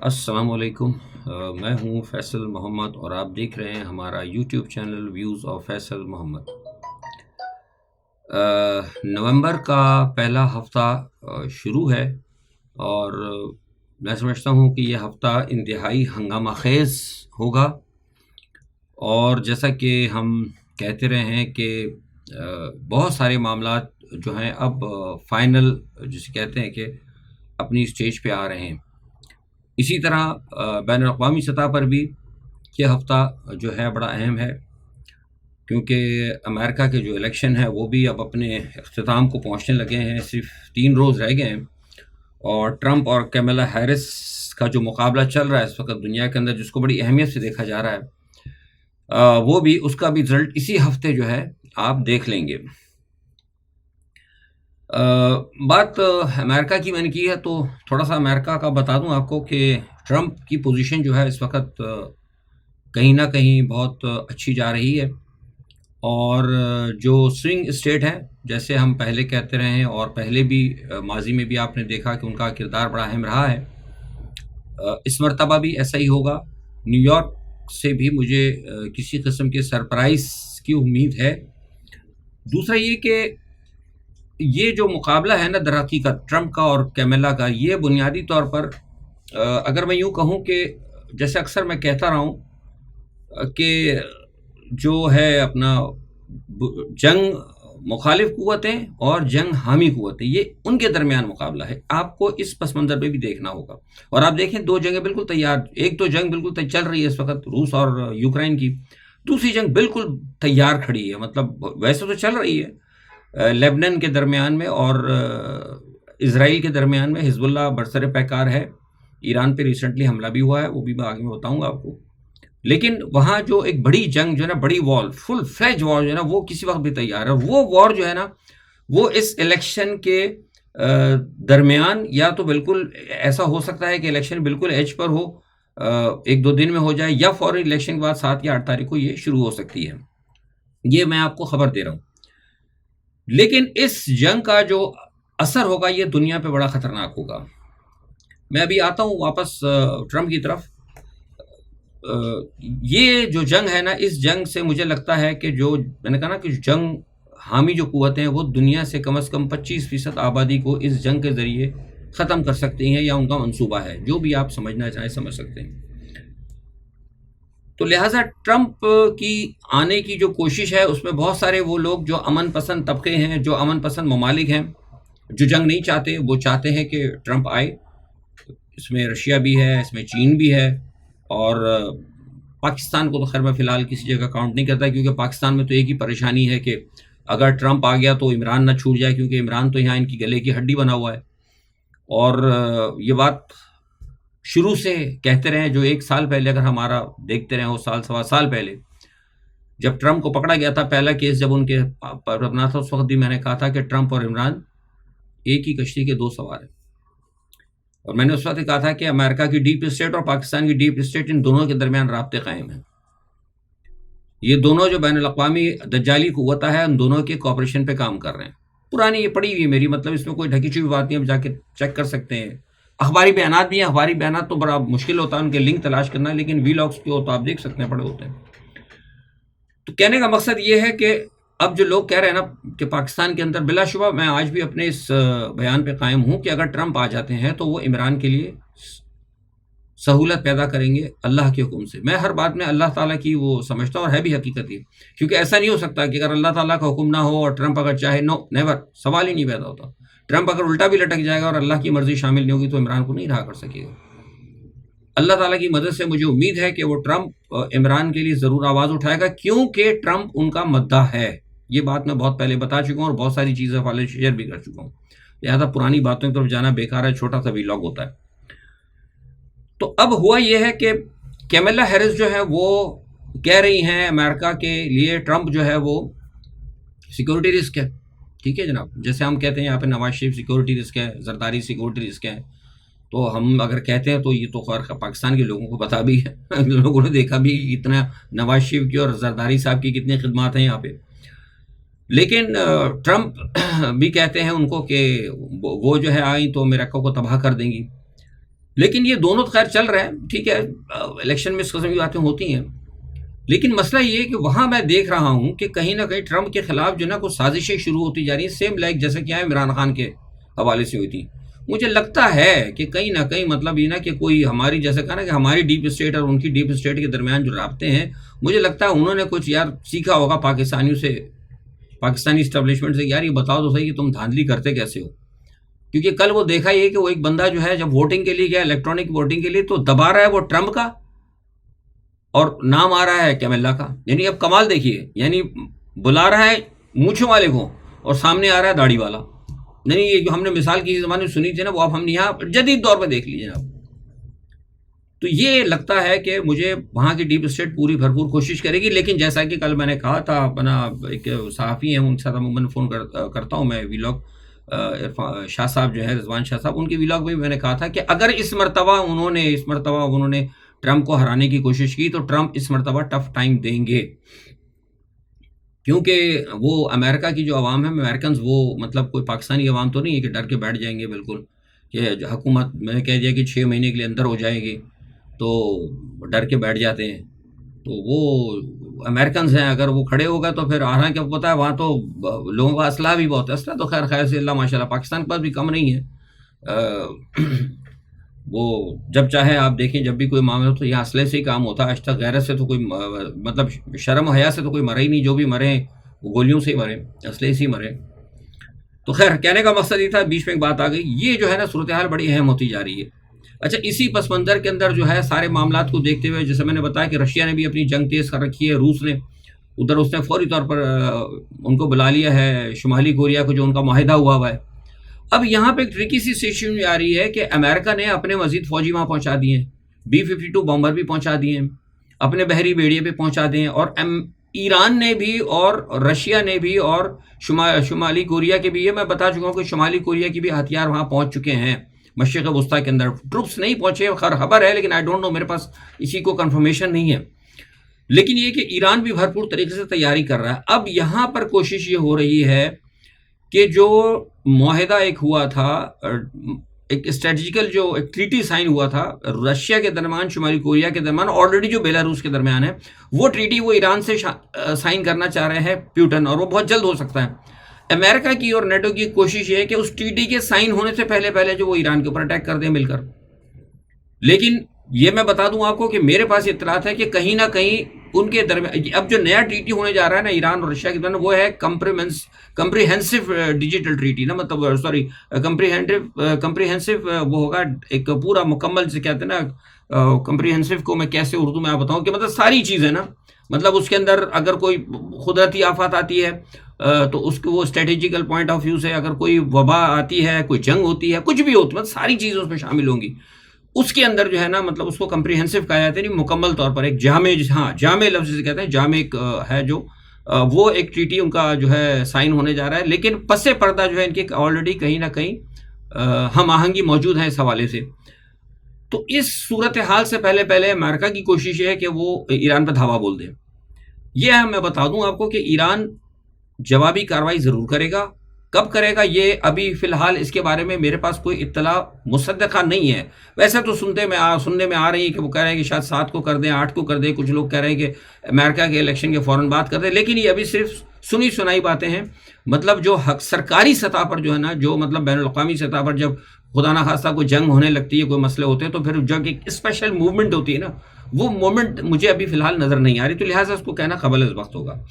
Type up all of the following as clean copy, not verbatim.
السلام علیکم۔ میں ہوں فیصل محمد اور آپ دیکھ رہے ہیں ہمارا YouTube channel views of Faisal Muhammad. نومبر کا پہلا ہفتہ شروع ہے اور میں سمجھتا ہوں کہ یہ ہفتہ انتہائی ہنگامہ خیز ہوگا، اور جیسا کہ ہم کہتے رہے ہیں کہ بہت سارے معاملات جو ہیں اب فائنل جسے کہتے ہیں کہ اپنی اسٹیج پہ آ رہے ہیں۔ اسی طرح بین الاقوامی سطح پر بھی یہ ہفتہ جو ہے بڑا اہم ہے، کیونکہ امریکہ کے جو الیکشن ہے وہ بھی اب اپنے اختتام کو پہنچنے لگے ہیں، صرف 3 روز رہ گئے ہیں، اور ٹرمپ اور کیملا ہیرس کا جو مقابلہ چل رہا ہے اس وقت دنیا کے اندر، جس کو بڑی اہمیت سے دیکھا جا رہا ہے، وہ بھی اس کا بھی رزلٹ اسی ہفتے جو ہے آپ دیکھ لیں گے۔ بات امریکہ کی میں نے کی ہے تو تھوڑا سا امریکہ کا بتا دوں آپ کو کہ ٹرمپ کی پوزیشن جو ہے اس وقت کہیں نہ کہیں بہت اچھی جا رہی ہے، اور جو سوئنگ اسٹیٹ ہیں جیسے ہم پہلے کہتے رہے ہیں اور پہلے بھی ماضی میں بھی آپ نے دیکھا کہ ان کا کردار بڑا اہم رہا ہے، اس مرتبہ بھی ایسا ہی ہوگا۔ نیو یارک سے بھی مجھے کسی قسم کے سرپرائز کی امید ہے۔ دوسرا یہ کہ یہ جو مقابلہ ہے نا در حقیقت ٹرمپ کا اور کیملا کا، یہ بنیادی طور پر اگر میں یوں کہوں کہ جیسے اکثر میں کہتا رہا ہوں کہ جو ہے اپنا جنگ مخالف قوتیں اور جنگ حامی قوتیں، یہ ان کے درمیان مقابلہ ہے، آپ کو اس پس منظر پہ بھی دیکھنا ہوگا۔ اور آپ دیکھیں 2 جنگیں بالکل تیار، ایک تو جنگ بالکل چل رہی ہے اس وقت روس اور یوکرائن کی، دوسری جنگ بالکل تیار کھڑی ہے، مطلب ویسے تو چل رہی ہے لیبنان کے درمیان میں اور اسرائیل کے درمیان میں، حزب اللہ برسر پیکار ہے، ایران پہ ریسنٹلی حملہ بھی ہوا ہے، وہ بھی میں آگے میں بتاؤں گا آپ کو، لیکن وہاں جو ایک بڑی جنگ جو ہے نا، بڑی وار، فل فلیج وار جو ہے نا، وہ کسی وقت بھی تیار ہے۔ وہ وار جو ہے نا وہ اس الیکشن کے درمیان یا تو بالکل ایسا ہو سکتا ہے کہ الیکشن بالکل ایج پر ہو، 1-2 دن میں ہو جائے، یا فوری الیکشن کے بعد 7 یا 8 تاریخ کو یہ شروع ہو سکتی ہے، یہ میں آپ کو خبر دے رہا ہوں۔ لیکن اس جنگ کا جو اثر ہوگا یہ دنیا پہ بڑا خطرناک ہوگا۔ میں ابھی آتا ہوں واپس ٹرمپ کی طرف۔ یہ جو جنگ ہے نا، اس جنگ سے مجھے لگتا ہے کہ جو میں نے کہا نا کہ جنگ حامی جو قوتیں ہیں وہ دنیا سے کم از کم 25% آبادی کو اس جنگ کے ذریعے ختم کر سکتی ہیں، یا ان کا منصوبہ ہے، جو بھی آپ سمجھنا چاہیں سمجھ سکتے ہیں۔ تو لہٰذا ٹرمپ کی آنے کی جو کوشش ہے اس میں بہت سارے وہ لوگ جو امن پسند طبقے ہیں، جو امن پسند ممالک ہیں، جو جنگ نہیں چاہتے، وہ چاہتے ہیں کہ ٹرمپ آئے۔ اس میں رشیا بھی ہے، اس میں چین بھی ہے، اور پاکستان کو تو خیر میں فی الحال کسی جگہ کاؤنٹ نہیں کرتا، کیونکہ پاکستان میں تو ایک ہی پریشانی ہے کہ اگر ٹرمپ آ گیا تو عمران نہ چھوٹ جائے، کیونکہ عمران تو یہاں ان کی گلے کی ہڈی بنا ہوا ہے۔ اور یہ بات شروع سے کہتے رہے، جو 1 سال پہلے اگر ہمارا دیکھتے رہے، وہ سال 1.25 سال پہلے جب ٹرمپ کو پکڑا گیا تھا، پہلا کیس جب ان کے پر اپنا تھا، اس وقت بھی میں نے کہا تھا کہ ٹرمپ اور عمران ایک ہی کشتی کے 2 سوار ہیں، اور میں نے اس وقت کہا تھا کہ امریکہ کی ڈیپ اسٹیٹ اور پاکستان کی ڈیپ اسٹیٹ، ان دونوں کے درمیان رابطے قائم ہیں۔ یہ دونوں جو بین الاقوامی دجالی قوت ہے، ان دونوں کے کوآپریشن پہ کام کر رہے ہیں۔ پرانی یہ پڑی ہوئی ہے میری، مطلب اس میں کوئی ڈھکی چھپی بات نہیں، اب جا کے چیک کر سکتے ہیں۔ اخباری بیانات بھی ہیں، اخباری بیانات تو بڑا مشکل ہوتا ہے ان کے لنک تلاش کرنا، لیکن وی لاگس کے ہو تو آپ دیکھ سکتے ہیں، پڑے ہوتے ہیں۔ تو کہنے کا مقصد یہ ہے کہ اب جو لوگ کہہ رہے ہیں نا کہ پاکستان کے اندر، بلا شبہ میں آج بھی اپنے اس بیان پہ قائم ہوں کہ اگر ٹرمپ آ جاتے ہیں تو وہ عمران کے لیے سہولت پیدا کریں گے اللہ کے حکم سے۔ میں ہر بات میں اللہ تعالیٰ کی وہ سمجھتا ہوں، اور ہے بھی حقیقت یہ، کیونکہ ایسا نہیں ہو سکتا کہ اگر اللہ تعالیٰ کا حکم نہ ہو اور ٹرمپ اگر چاہے، نو نیور، سوال ہی نہیں پیدا ہوتا۔ ٹرمپ اگر الٹا بھی لٹک جائے گا اور اللہ کی مرضی شامل نہیں ہوگی تو عمران کو نہیں رہا کر سکے گا۔ اللہ تعالیٰ کی مدد سے مجھے امید ہے کہ وہ ٹرمپ عمران کے لیے ضرور آواز اٹھائے گا، کیونکہ ٹرمپ ان کا مداح ہے۔ یہ بات میں بہت پہلے بتا چکا ہوں، اور بہت ساری چیزیں والے شیئر بھی کر چکا ہوں، لہٰذا پرانی باتوں کی طرف جانا بیکار ہے، چھوٹا سا ویلاگ ہوتا ہے۔ تو اب ہوا یہ ہے کہ کیملا ہیرس جو ہے وہ کہہ رہی ہیں امریکہ کے لیے ٹرمپ جو ہے وہ سیکورٹی رسک ہے، ٹھیک ہے جناب، جیسے ہم کہتے ہیں یہاں پہ نواز شریف سیکورٹی رسک ہے، زرداری سیکورٹی رسک ہے، تو ہم اگر کہتے ہیں تو یہ تو خیر پاکستان کے لوگوں کو پتہ بھی ہے، لوگوں نے دیکھا بھی اتنا نواز شریف کی اور زرداری صاحب کی کتنی خدمات ہیں یہاں پہ۔ لیکن ٹرمپ بھی کہتے ہیں ان کو کہ وہ جو ہے آئیں تو امریکہ کو تباہ کر دیں گی۔ لیکن یہ دونوں تو خیر چل رہے ہیں، ٹھیک ہے، الیکشن میں اس قسم کی باتیں ہوتی ہیں، لیکن مسئلہ یہ ہے کہ وہاں میں دیکھ رہا ہوں کہ کہیں نہ کہیں ٹرمپ کے خلاف جو نا کچھ سازشیں شروع ہوتی جا رہی ہیں، سیم لائک جیسے کہ عمران خان کے حوالے سے ہوئی تھی. مجھے لگتا ہے کہ کہیں نہ کہیں مطلب یہ نا کہ کوئی ہماری جیسے کہا نا کہ ہماری ڈیپ اسٹیٹ اور ان کی ڈیپ اسٹیٹ کے درمیان جو رابطے ہیں، مجھے لگتا ہے انہوں نے کچھ یار سیکھا ہوگا پاکستانیوں سے، پاکستانی اسٹیبلشمنٹ سے، یار یہ بتاؤ تو صحیح کہ تم دھاندلی کرتے کیسے ہو. کیونکہ کل وہ دیکھا یہ کہ وہ ایک بندہ جو ہے جب ووٹنگ کے لیے گیا، الیکٹرانک ووٹنگ کے لیے، تو دبا رہا ہے وہ ٹرمپ کا اور نام آ رہا ہے کیملا کا. یعنی اب کمال دیکھیے، یعنی بلا رہا ہے مونچھوں والے کو اور سامنے آ رہا ہے داڑھی والا. نہیں یہ جو ہم نے مثال کسی زمانے میں سنی تھی نا، وہ اب ہم یہاں جدید دور پہ دیکھ لیجیے جناب. تو یہ لگتا ہے کہ مجھے وہاں کی ڈیپ اسٹیٹ پوری بھرپور کوشش کرے گی، لیکن جیسا کہ کل میں نے کہا تھا، اپنا ایک صحافی ہیں ان کے ساتھ عموماً فون کرتا ہوں میں، ویلاگ شاہ صاحب جو ہے، رضوان شاہ صاحب، ان کی ویلاگ میں بھی میں نے کہا تھا کہ اگر اس مرتبہ انہوں نے ٹرمپ کو ہرانے کی کوشش کی تو ٹرمپ اس مرتبہ ٹف ٹائم دیں گے، کیونکہ وہ امریکہ کی جو عوام ہے، امریکنز، وہ مطلب کوئی پاکستانی عوام تو نہیں ہے کہ ڈر کے بیٹھ جائیں گے بالکل، کہ حکومت میں نے کہہ دیا کہ 6 مہینے کے لیے اندر ہو جائے گی تو ڈر کے بیٹھ جاتے ہیں. تو وہ امریکنز ہیں، اگر وہ کھڑے ہو گئے تو پھر حالانکہ آپ کو پتہ ہے وہاں تو لوگوں کا اسلحہ بھی بہت ہے، اسلحہ تو خیر سے اللہ ماشاء اللہ پاکستان کے پاس بھی کم نہیں ہے. وہ جب چاہے آپ دیکھیں، جب بھی کوئی معاملہ ہو تو یہاں اسلحے سے ہی کام ہوتا ہے. آج تک غیرت سے تو کوئی مطلب شرم و حیا سے تو کوئی مرے ہی نہیں، جو بھی مرے وہ گولیوں سے ہی مرے، اسلحے سے ہی مرے. تو خیر کہنے کا مقصد یہ تھا، بیچ میں ایک بات آ گئی. یہ جو ہے نا صورتحال بڑی اہم ہوتی جا رہی ہے. اچھا، اسی پس منظر کے اندر جو ہے سارے معاملات کو دیکھتے ہوئے، جیسے میں نے بتایا کہ رشیا نے بھی اپنی جنگ تیز کر رکھی ہے، روس نے ادھر اس نے فوری طور پر ان کو بلا لیا ہے، شمالی کوریا کو جو ان کا معاہدہ ہوا ہے. اب یہاں پہ ایک ٹرکی سی سچویشن آ رہی ہے کہ امریکہ نے اپنے مزید فوجی وہاں پہنچا دیے ہیں، B-52 بمبر بھی پہنچا دیے ہیں، اپنے بحری بیڑیے پہ پہنچا دیے ہیں، اور ایران نے بھی اور رشیا نے بھی اور شمالی کوریا کے بھی. یہ میں بتا چکا ہوں کہ شمالی کوریا کی بھی ہتھیار وہاں پہنچ چکے ہیں مشرق وسطیٰ کے اندر. ٹروپس نہیں پہنچے، خبر ہے لیکن آئی ڈونٹ نو، میرے پاس اسی کو کنفرمیشن نہیں ہے. لیکن یہ کہ ایران بھی بھرپور طریقے سے تیاری کر رہا ہے. اب یہاں پر کوشش یہ ہو رہی ہے کہ جو معاہدہ ایک ہوا تھا، ایک اسٹریٹجیکل جو ایک ٹریٹی سائن ہوا تھا رشیا کے درمیان، شمالی کوریا کے درمیان، آلریڈی جو بیلاروس کے درمیان ہے، وہ ٹریٹی وہ ایران سے سائن کرنا چاہ رہے ہیں پیوٹن، اور وہ بہت جلد ہو سکتا ہے. امریکہ کی اور نیٹو کی کوشش یہ ہے کہ اس ٹریٹی کے سائن ہونے سے پہلے جو وہ ایران کے اوپر اٹیک کر دیں مل کر. لیکن یہ میں بتا دوں آپ کو کہ میرے پاس اطلاعات ہے کہ کہیں نہ کہیں ان کے درمیان اب جو نیا ٹریٹی ہونے جا رہا ہے نا ایران اور رشیا کے درمیان، وہ ہے کمپریہنسو ڈیجیٹل ٹریٹی، نا مطلب سوری کمپریہنسو وہ ہوگا ایک پورا مکمل، سے کہتے ہیں نا کمپریہنسو کو میں کیسے اردو میں آپ بتاؤں کہ مطلب ساری چیزیں نا، مطلب اس کے اندر اگر کوئی قدرتی آفات آتی ہے تو اس کو وہ اسٹریٹجیکل پوائنٹ آف ویو سے، اگر کوئی وبا آتی ہے، کوئی جنگ ہوتی ہے، کچھ بھی ہوتی ہے، مطلب ساری چیزیں اس میں شامل ہوں گی. اس کے اندر جو ہے نا مطلب اس کو کمپریہنسو کہا جاتا ہے، مکمل طور پر ایک جامع، ہاں جامع لفظ سے کہتے ہیں، جامع ہے جو وہ ایک ٹریٹی ان کا جو ہے سائن ہونے جا رہا ہے. لیکن پس پردہ جو ہے ان کی آلریڈی کہیں نہ کہیں ہم آہنگی موجود ہے اس حوالے سے. تو اس صورتحال سے پہلے امریکہ کی کوشش یہ ہے کہ وہ ایران پہ دھاوا بول دیں. یہ میں بتا دوں آپ کو کہ ایران جوابی کارروائی ضرور کرے گا. کب کرے گا یہ ابھی فی الحال اس کے بارے میں میرے پاس کوئی اطلاع مصدقہ نہیں ہے. ویسے تو سننے میں آ رہی ہے کہ وہ کہہ رہے ہیں کہ شاید 7 کو کر دیں، 8 کو کر دیں، کچھ لوگ کہہ رہے ہیں کہ امریکہ کے الیکشن کے فوراً بعد کر دیں. لیکن یہ ابھی صرف سنی سنائی باتیں ہیں. مطلب جو سرکاری سطح پر جو ہے نا، جو مطلب بین الاقوامی سطح پر جب خدا نہ خواستہ کوئی جنگ ہونے لگتی ہے، کوئی مسئلے ہوتے ہیں، تو پھر جو ایک اسپیشل موومنٹ ہوتی ہے نا، وہ موومنٹ مجھے ابھی فی الحال نظر نہیں آ رہی. تو لہٰذا اس کو کہنا قبل از وقت ہوگا.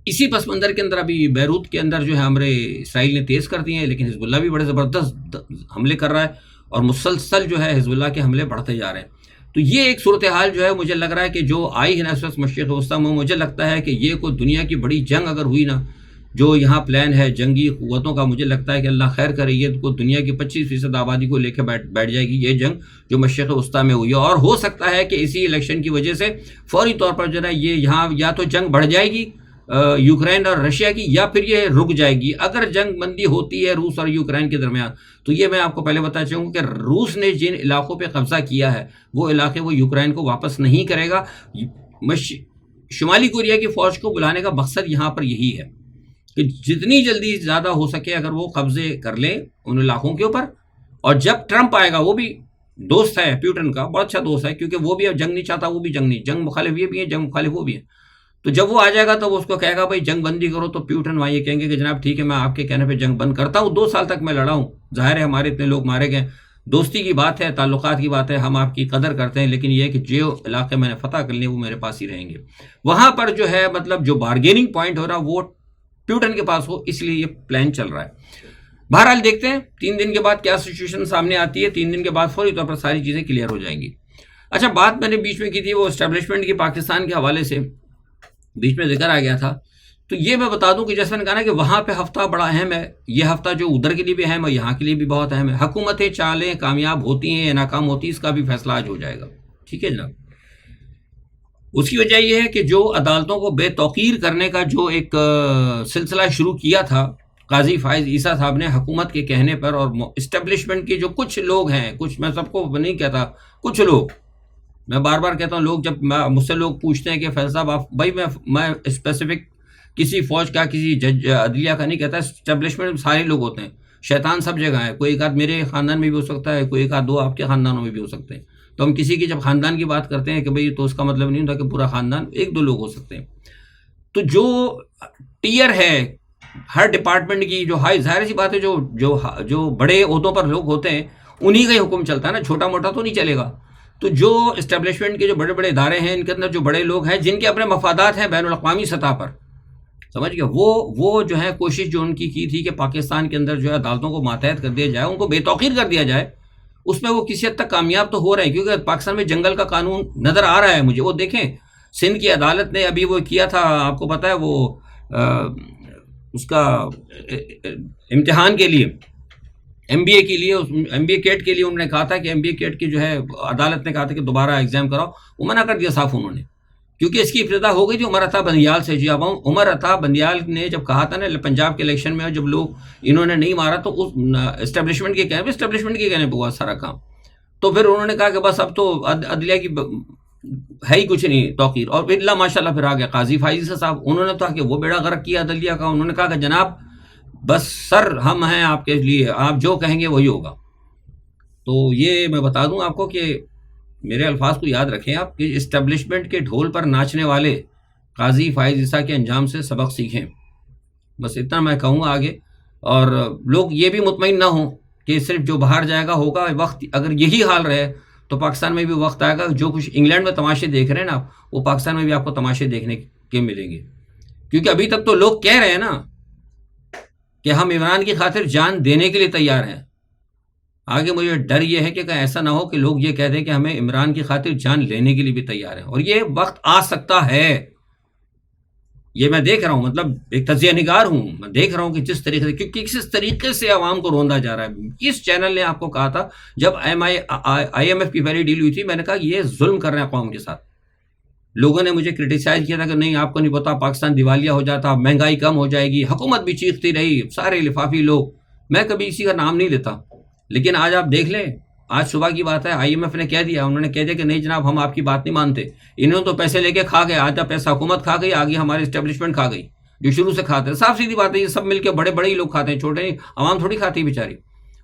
اسی پس منظر کے اندر ابھی بیروت کے اندر جو ہے حملے اسرائیل نے تیز کر دیے ہیں، لیکن حزب اللہ بھی بڑے زبردست حملے کر رہا ہے اور مسلسل جو ہے حزب اللہ کے حملے بڑھتے جا رہے ہیں. تو یہ ایک صورتحال جو ہے مجھے لگ رہا ہے کہ جو آئی ہے نا اس وقت مشرق وسطیٰ میں، مجھے لگتا ہے کہ یہ کوئی دنیا کی بڑی جنگ اگر ہوئی نا، جو یہاں پلان ہے جنگی قوتوں کا، مجھے لگتا ہے کہ اللہ خیر کرے، یہ کو دنیا کی 25% آبادی کو لے کے بیٹھ جائے گی یہ جنگ جو مشرق وسطیٰ میں ہوئی ہے. اور ہو سکتا ہے کہ اسی الیکشن کی وجہ سے فوری طور پر جو ہے یہ یہاں یا تو جنگ بڑھ جائے گی یوکرین اور رشیا کی، یا پھر یہ رک جائے گی. اگر جنگ بندی ہوتی ہے روس اور یوکرین کے درمیان، تو یہ میں آپ کو پہلے بتا چاہوں گا کہ روس نے جن علاقوں پہ قبضہ کیا ہے وہ علاقے وہ یوکرین کو واپس نہیں کرے گا. شمالی کوریا کی فوج کو بلانے کا مقصد یہاں پر یہی ہے کہ جتنی جلدی زیادہ ہو سکے اگر وہ قبضے کر لیں ان علاقوں کے اوپر، اور جب ٹرمپ آئے گا، وہ بھی دوست ہے پیوٹن کا، بہت اچھا دوست ہے، کیونکہ وہ بھی اب جنگ نہیں چاہتا، وہ بھی جنگ نہیں، جنگ مخالف یہ بھی ہے، جنگ مخالف وہ بھی ہے. تو جب وہ آ جائے گا تو وہ اس کو کہے گا بھائی جنگ بندی کرو، تو پیوٹن وہاں یہ کہیں گے کہ جناب ٹھیک ہے، میں آپ کے کہنے پہ جنگ بند کرتا ہوں. 2 سال تک میں لڑا ہوں، ظاہر ہے ہمارے اتنے لوگ مارے گئے، دوستی کی بات ہے، تعلقات کی بات ہے، ہم آپ کی قدر کرتے ہیں، لیکن یہ ہے کہ جو علاقے میں نے فتح کر لیے وہ میرے پاس ہی رہیں گے. وہاں پر جو ہے مطلب جو بارگیننگ پوائنٹ ہو رہا وہ پیوٹن کے پاس ہو، اس لیے یہ پلان چل رہا ہے. بہرحال دیکھتے ہیں 3 دن کے بعد کیا سچویشن سامنے آتی ہے. 3 دن کے بعد فوری طور پر ساری چیزیں کلیئر ہو جائیں گی. اچھا، بات میں نے بیچ میں کی تھی وہ اسٹیبلشمنٹ کی، پاکستان کے حوالے سے بیچ میں ذکر آ گیا تھا. تو یہ میں بتا دوں کہ جیسے میں نے کہا نا کہ وہاں پہ ہفتہ بڑا اہم ہے، یہ ہفتہ جو ادھر کے لیے بھی اہم ہے، یہاں کے لیے بھی بہت اہم ہے. حکومتیں چالیں کامیاب ہوتی ہیں یا ناکام ہوتی ہیں، اس کا بھی فیصلہ آج ہو جائے گا. ٹھیک ہے جناب. اس کی وجہ یہ ہے کہ جو عدالتوں کو بے توقیر کرنے کا جو ایک سلسلہ شروع کیا تھا قاضی فائز عیسیٰ صاحب نے حکومت کے کہنے پر، اور اسٹیبلشمنٹ کے جو کچھ لوگ ہیں، کچھ میں سب کو نہیں کہتا، کچھ لوگ، میں بار بار کہتا ہوں، لوگ جب مجھ سے لوگ پوچھتے ہیں کہ فیض صاحب آپ، بھائی میں اسپیسیفک کسی فوج کا، کسی جج عدلیہ کا نہیں کہتا، اسٹیبلشمنٹ میں سارے لوگ ہوتے ہیں، شیطان سب جگہ ہے، کوئی ایک آدھ میرے خاندان میں بھی ہو سکتا ہے، کوئی ایک آدھ 2 آپ کے خاندانوں میں بھی ہو سکتے ہیں. تو ہم کسی کی جب خاندان کی بات کرتے ہیں کہ بھئی تو اس کا مطلب نہیں ہوتا کہ پورا خاندان، 1-2 لوگ ہو سکتے ہیں. تو جو ٹیئر ہے ہر ڈپارٹمنٹ کی، جو ہائی، ظاہر سی بات ہے، جو بڑے عہدوں پر لوگ ہوتے ہیں انہی کا ہی حکم چلتا ہے نا، چھوٹا موٹا تو نہیں چلے گا. تو جو اسٹیبلشمنٹ کے جو بڑے بڑے ادارے ہیں، ان کے اندر جو بڑے لوگ ہیں جن کے اپنے مفادات ہیں بین الاقوامی سطح پر، سمجھ گئے، وہ جو ہے کوشش جو ان کی تھی کہ پاکستان کے اندر جو ہے عدالتوں کو ماتحت کر دیا جائے، ان کو بے توقیر کر دیا جائے، اس میں وہ کسی حد تک کامیاب تو ہو رہے ہیں، کیونکہ پاکستان میں جنگل کا قانون نظر آ رہا ہے مجھے. وہ دیکھیں سندھ کی عدالت نے ابھی وہ کیا تھا، آپ کو پتہ ہے، وہ اس کا امتحان کے لیے، ایم بی اے کے لیے، ایم بی اے کیٹ کے لیے انہوں نے کہا تھا کہ ایم بی اے کیٹ کی جو ہے عدالت نے کہا تھا کہ دوبارہ ایگزام کراؤ، وہ منع کر دیا صاف انہوں نے، کیونکہ اس کی ابتدا ہو گئی تھی عمر عطا بندیال سے. جی اب عمر عطا بندیال نے جب کہا تھا نا پنجاب کے الیکشن میں، جب لوگ انہوں نے نہیں مارا تو اس اسٹیبلشمنٹ کے کہنے پہ ہوا سارا کام. تو پھر انہوں نے کہا کہ بس اب تو عدلیہ کی ہے ہی کچھ نہیں توقیر، اور پھر اللہ ماشاء اللہ پھر آ گیا قاضی فائز صاحب. انہوں نے تو کہ وہ بیڑا غرق کیا عدلیہ کا. انہوں نے کہا کہ جناب بس سر ہم ہیں آپ کے لیے، آپ جو کہیں گے وہی ہوگا. تو یہ میں بتا دوں آپ کو کہ میرے الفاظ کو یاد رکھیں آپ، کہ اسٹیبلشمنٹ کے ڈھول پر ناچنے والے قاضی فائز عیسیٰ کے انجام سے سبق سیکھیں. بس اتنا میں کہوں گا آگے. اور لوگ یہ بھی مطمئن نہ ہوں کہ صرف جو باہر جائے گا ہوگا. وقت اگر یہی حال رہے تو پاکستان میں بھی وقت آئے گا، جو کچھ انگلینڈ میں تماشے دیکھ رہے ہیں نا آپ، وہ پاکستان میں بھی آپ کو تماشے دیکھنے کے ملیں گے. کیونکہ ابھی تک تو لوگ کہہ رہے ہیں نا کہ ہم عمران کی خاطر جان دینے کے لیے تیار ہیں. آگے مجھے ڈر یہ ہے کہ ایسا نہ ہو کہ لوگ یہ کہہ دیں کہ ہمیں عمران کی خاطر جان لینے کے لیے بھی تیار ہیں. اور یہ وقت آ سکتا ہے، یہ میں دیکھ رہا ہوں، مطلب ایک تجزیہ نگار ہوں، میں دیکھ رہا ہوں کہ جس طریقے سے، کیونکہ کس طریقے سے عوام کو روندا جا رہا ہے. اس چینل نے آپ کو کہا تھا جب آئی ایم ایف کی پہلی ڈیل ہوئی تھی، میں نے کہا یہ ظلم کر رہے ہیں قوم کے ساتھ. لوگوں نے مجھے کرٹیسائز کیا تھا کہ نہیں آپ کو نہیں پتا پاکستان دیوالیہ ہو جاتا، مہنگائی کم ہو جائے گی، حکومت بھی چیختی رہی، سارے لفافی لوگ. میں کبھی اسی کا نام نہیں لیتا، لیکن آج آپ دیکھ لیں، آج صبح کی بات ہے، آئی ایم ایف نے کہہ دیا، انہوں نے کہہ دیا کہ نہیں جناب ہم آپ کی بات نہیں مانتے. انہوں نے تو پیسے لے کے کھا گئے، آج جب پیسہ حکومت کھا گئی، آگے ہماری اسٹیبلشمنٹ کھا گئی جو شروع سے کھاتے ہیں. صاف سیدھی بات ہے، یہ سب مل کے بڑے بڑے ہی لوگ کھاتے ہیں، چھوٹے نہیں، عوام تھوڑی کھاتی ہے بیچاری.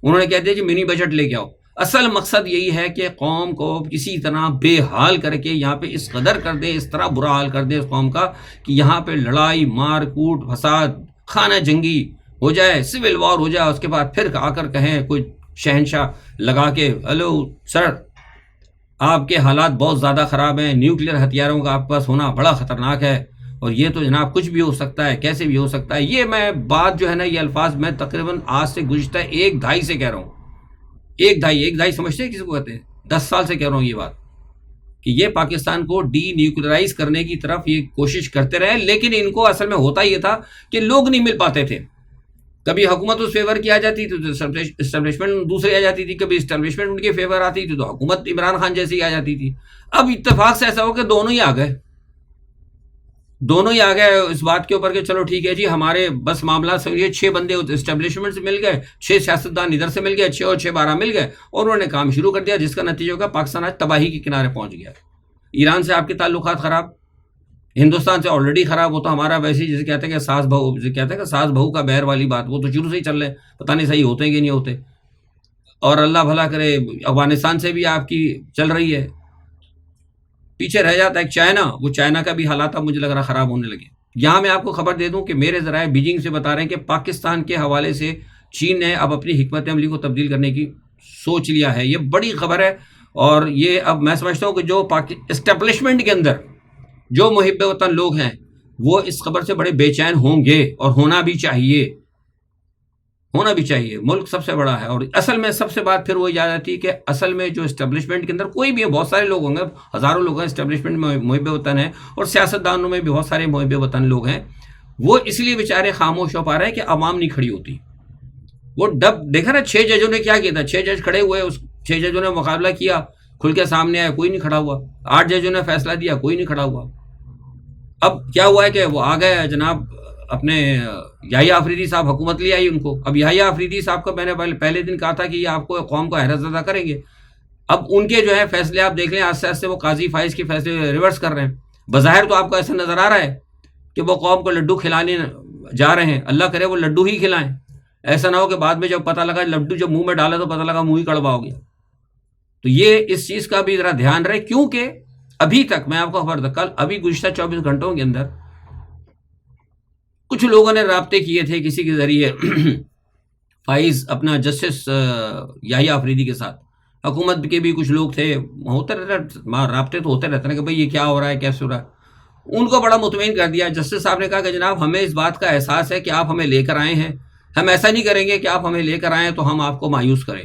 انہوں نے کہہ دیا کہ منی بجٹ لے کے آؤ. اصل مقصد یہی ہے کہ قوم کو کسی طرح بے حال کر کے یہاں پہ اس قدر کر دے، اس طرح برا حال کر دے اس قوم کا کہ یہاں پہ لڑائی، مار کوٹ، فساد، خانہ جنگی ہو جائے، سول وار ہو جائے. اس کے بعد پھر آ کر کہیں کوئی شہنشاہ لگا کے، ہلو سر آپ کے حالات بہت زیادہ خراب ہیں، نیوکلیر ہتھیاروں کا آپ کے پاس ہونا بڑا خطرناک ہے، اور یہ تو جناب کچھ بھی ہو سکتا ہے، کیسے بھی ہو سکتا ہے. یہ میں بات جو ہے نا، یہ الفاظ میں تقریباً آج سے گزشتہ 1-2.5 سے کہہ رہا ہوں. 1-2.5 سمجھتے ہیں کسی کو کہتے ہیں؟ 10 سال سے کہہ رہا ہوں یہ بات، کہ یہ پاکستان کو ڈی نیوکلرائز کرنے کی طرف یہ کوشش کرتے رہے. لیکن ان کو اصل میں ہوتا یہ تھا کہ لوگ نہیں مل پاتے تھے. کبھی حکومت اس فیور کی آ جاتی تھی تو اسٹیبلشمنٹ دوسری آ جاتی تھی، کبھی اسٹیبلشمنٹ ان کے فیور آتی تھی تو حکومت عمران خان جیسی آ جاتی تھی. اب اتفاق سے ایسا ہو کہ دونوں ہی آ گئے اس بات کے اوپر کہ چلو ٹھیک ہے جی، ہمارے بس معاملہ سمجھیے 6 بندے اسٹیبلشمنٹ سے مل گئے، 6 سیاستدان ادھر سے مل گئے، 6 اور 6 12 مل گئے، اور انہوں نے کام شروع کر دیا، جس کا نتیجہ ہوگا پاکستان آج تباہی کے کنارے پہنچ گیا. ایران سے آپ کے تعلقات خراب، ہندوستان سے آلریڈی خراب. وہ تو ہمارا ویسے ہی جسے کہتے ہیں کہ ساس بہو کا بہر والی بات، وہ تو شروع سے ہی چل رہے ہیں، پتہ نہیں صحیح ہوتے ہیں کہ نہیں ہوتے. اور اللہ بھلا کرے افغانستان سے بھی آپ کی چل رہی ہے. پیچھے رہ جاتا ہے ایک چائنا، وہ چائنا کا بھی حالات اب مجھے لگ رہا خراب ہونے لگے. یہاں میں آپ کو خبر دے دوں کہ میرے ذرائع بیجنگ سے بتا رہے ہیں کہ پاکستان کے حوالے سے چین نے اب اپنی حکمت عملی کو تبدیل کرنے کی سوچ لیا ہے. یہ بڑی خبر ہے، اور یہ اب میں سمجھتا ہوں کہ جو اسٹیبلشمنٹ کے اندر جو محب وطن لوگ ہیں وہ اس خبر سے بڑے بے چین ہوں گے، اور ہونا بھی چاہیے. ملک سب سے بڑا ہے. اور اصل میں سب سے بات پھر وہ یاد آتی ہے کہ اصل میں جو اسٹیبلشمنٹ کے اندر کوئی بھی ہے، بہت سارے لوگ ہوں گے، ہزاروں لوگ ہیں اسٹیبلشمنٹ میں محب وطن ہیں، اور سیاستدانوں میں بھی بہت سارے محب وطن لوگ ہیں. وہ اس لیے بیچارے خاموش ہو پا رہے ہیں کہ عوام نہیں کھڑی ہوتی. وہ ڈب دیکھا نا 6 ججوں نے کیا کیا تھا. 6 جج کھڑے ہوئے، اس 6 ججوں نے مقابلہ کیا، کھل کے سامنے آیا، کوئی نہیں کھڑا ہوا. 8 ججوں نے فیصلہ دیا، کوئی نہیں کھڑا ہوا. اب کیا ہوا ہے کہ وہ آ گئے جناب اپنے یحییٰ آفریدی صاحب، حکومت لے آئی ان کو. اب یحییٰ آفریدی صاحب کو میں نے پہلے دن کہا تھا کہ یہ آپ کو قوم کو حیرت زدہ کریں گے. اب ان کے جو ہے فیصلے آپ دیکھ لیں، آہستہ آہستہ وہ قاضی فائز کے فیصلے ریورس کر رہے ہیں. بظاہر تو آپ کو ایسا نظر آ رہا ہے کہ وہ قوم کو لڈو کھلانے جا رہے ہیں. اللہ کرے وہ لڈو ہی کھلائیں، ایسا نہ ہو کہ بعد میں جب پتہ لگا لڈو جب منہ میں ڈالا تو پتہ لگا منہ ہی کڑوا ہو گیا. تو یہ اس چیز کا بھی ذرا دھیان رہے، کیونکہ ابھی تک میں آپ کو خبر دوں، ابھی گزشتہ 24 گھنٹوں کے اندر کچھ لوگوں نے رابطے کیے تھے کسی کے ذریعے فائز اپنا جسٹس یحییٰ آفریدی کے ساتھ. حکومت کے بھی کچھ لوگ تھے، ہوتے رہتے رابطے تو ہوتے رہتے ہیں کہ بھئی یہ کیا ہو رہا ہے، کیسے ہو رہا ہے. ان کو بڑا مطمئن کر دیا. جسٹس صاحب نے کہا کہ جناب ہمیں اس بات کا احساس ہے کہ آپ ہمیں لے کر آئے ہیں، ہم ایسا نہیں کریں گے کہ آپ ہمیں لے کر آئیں تو ہم آپ کو مایوس کریں.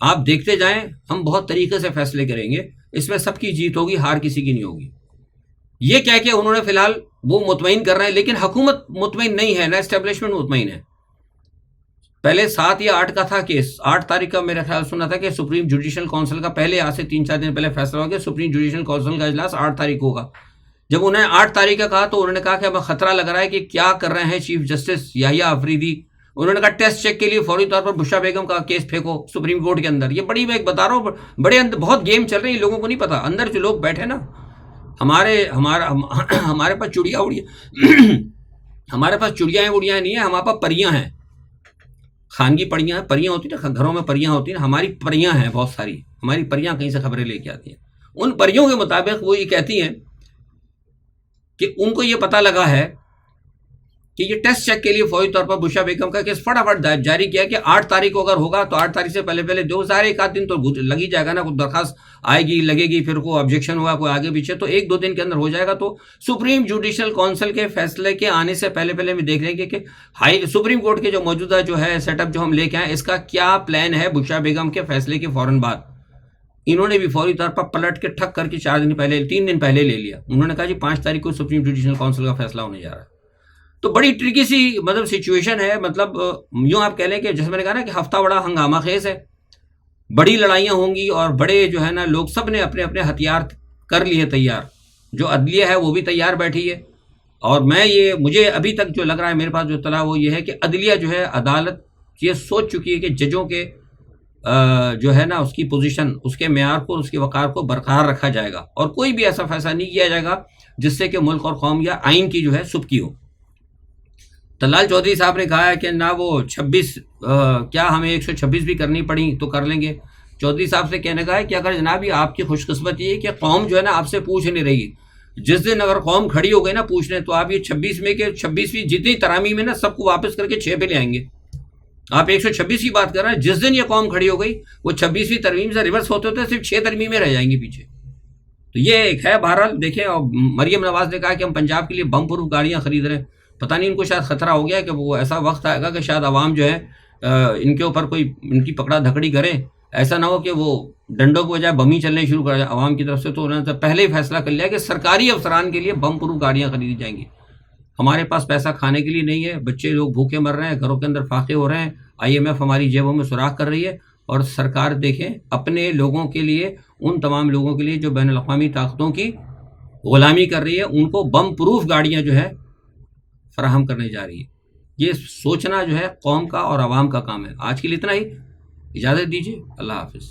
آپ دیکھتے جائیں، ہم بہت طریقے سے فیصلے کریں گے، اس میں سب کی جیت ہوگی، ہار کسی کی نہیں ہوگی. یہ کہہ کے انہوں نے فی الحال وہ مطمئن کر رہے ہیں، لیکن حکومت مطمئن نہیں ہے، نہ اسٹیبلشمنٹ مطمئن ہے. پہلے 7 یا 8 کا تھا کیس، 8 تاریخ کا میرا خیال سنا تھا کہ سپریم جوڈیشل کونسل کا پہلے آج سے 3-4 دن پہلے فیصلہ ہو گیا، سپریم جوڈیشل کونسل کا اجلاس 8 تاریخ ہوگا. جب انہوں نے 8 تاریخ کا کہا تو انہوں نے کہا کہ ہمیں خطرہ لگ رہا ہے کہ کیا کر رہے ہیں چیف جسٹس یحییٰ آفریدی. انہوں نے کہا ٹیسٹ چیک کے لیے فوری طور پر بشرا بیگم کا کیس پھینکو سپریم کورٹ کے اندر. یہ بڑی میں ایک بتا رہا ہوں، بڑے اندر بہت گیم چل رہے ہیں، لوگوں کو نہیں پتا. اندر جو لوگ بیٹھے نا، ہمارے پاس چڑیا اڑیاں ہمارے پاس چڑیاں اڑیاں نہیں ہیں، ہمارے پاس پریاں ہیں، خانگی پریاں ہوتی ہیں نا، گھروں میں پریاں ہوتی ہیں نا، ہماری پریاں ہیں بہت ساری. ہماری پریاں کہیں سے خبریں لے کے آتی ہیں. ان پریوں کے مطابق وہ یہ کہتی ہیں کہ ان کو یہ پتہ لگا ہے کہ یہ ٹیسٹ چیک کے لیے فوری طور پر بشرا بیگم کا کیس فٹافٹ جاری کیا کہ 8 تاریخ کو اگر ہوگا تو 8 تاریخ سے پہلے 2 ایک آدھ دن تو لگ ہی جائے گا نا. کوئی درخواست آئے گی، لگے گی، پھر کوئی آبجیکشن ہوا، کوئی آگے پیچھے، تو 1-2 دن کے اندر ہو جائے گا. تو سپریم جوڈیشل کونسل کے فیصلے کے آنے سے پہلے بھی دیکھ لیں گے کہ سپریم کورٹ کے جو موجودہ جو ہے سیٹ اپ جو ہم لے کے آئے، اس کا کیا پلان ہے بشرا بیگم کے فیصلے کے فوراً بعد. انہوں نے بھی فوری طور پر پلٹ کے ٹھک کر کے 3 دن پہلے لے لیا. انہوں نے کہا جی 5 تاریخ کو سپریم جوڈیشل کونسل کا فیصلہ ہونے جا رہا ہے. تو بڑی ٹرکی سی سچویشن ہے. یوں آپ کہہ لیں کہ جیسے میں نے کہا نا کہ ہفتہ بڑا ہنگامہ خیز ہے، بڑی لڑائیاں ہوں گی، اور بڑے جو ہے نا لوگ سب نے اپنے اپنے ہتھیار کر لیے تیار. جو عدلیہ ہے وہ بھی تیار بیٹھی ہے. اور مجھے ابھی تک جو لگ رہا ہے، میرے پاس جو اطلاع وہ یہ ہے کہ عدلیہ جو ہے، عدالت یہ سوچ چکی ہے کہ ججوں کے جو ہے نا اس کی پوزیشن، اس کے معیار کو، اس کے وقار کو برقرار رکھا جائے گا، اور کوئی بھی ایسا فیصلہ نہیں کیا جائے گا جس سے کہ ملک اور قوم یا آئین کی جو ہے سبکی ہو. طلال چودھری صاحب نے کہا ہے کہ نہ وہ 26 کیا ہمیں 126 بھی کرنی پڑی تو کر لیں گے. چودھری صاحب سے کہنے کا ہے کہ اگر جناب یہ آپ کی خوش قسمتی ہے کہ قوم جو ہے نا آپ سے پوچھ نہیں رہی، جس دن اگر قوم کھڑی ہو گئی نا پوچھنے، تو آپ یہ 26 میں کہ 26ویں جتنی ترامی میں نا سب کو واپس کر کے 6 پہ لے آئیں گے. آپ 126 کی بات کر رہے ہیں، جس دن یہ قوم کھڑی ہو گئی وہ 26ویں ترمیم سے ریورس ہوتے ہوتے صرف 6 ترمیمیں رہ جائیں گی پیچھے. تو یہ ایک ہے. بہرحال دیکھیں، اور مریم نواز نے کہا کہ ہم پنجاب کے لیے بم پروف گاڑیاں خرید رہے ہیں. پتہ نہیں ان کو شاید خطرہ ہو گیا کہ وہ ایسا وقت آئے گا کہ شاید عوام جو ہے ان کے اوپر کوئی ان کی پکڑا دھکڑی کرے. ایسا نہ ہو کہ وہ ڈنڈوں کے بجائے بم ہی چلنے شروع کر جائے عوام کی طرف سے. تو انہوں نے پہلے ہی فیصلہ کر لیا کہ سرکاری افسران کے لیے بم پروف گاڑیاں خریدی جائیں گی. ہمارے پاس پیسہ کھانے کے لیے نہیں ہے، بچے لوگ بھوکے مر رہے ہیں، گھروں کے اندر فاقے ہو رہے ہیں، IMF ہماری جیبوں میں سوراخ کر رہی ہے، اور سرکار دیکھیں اپنے لوگوں کے لیے، ان تمام لوگوں کے لیے جو بین الاقوامی طاقتوں کی غلامی کر رہی ہے، ان کو بم پروف گاڑیاں جو ہے فراہم کرنے جا رہی ہے. یہ سوچنا جو ہے قوم کا اور عوام کا کام ہے. آج کے لیے اتنا ہی، اجازت دیجیے، اللہ حافظ.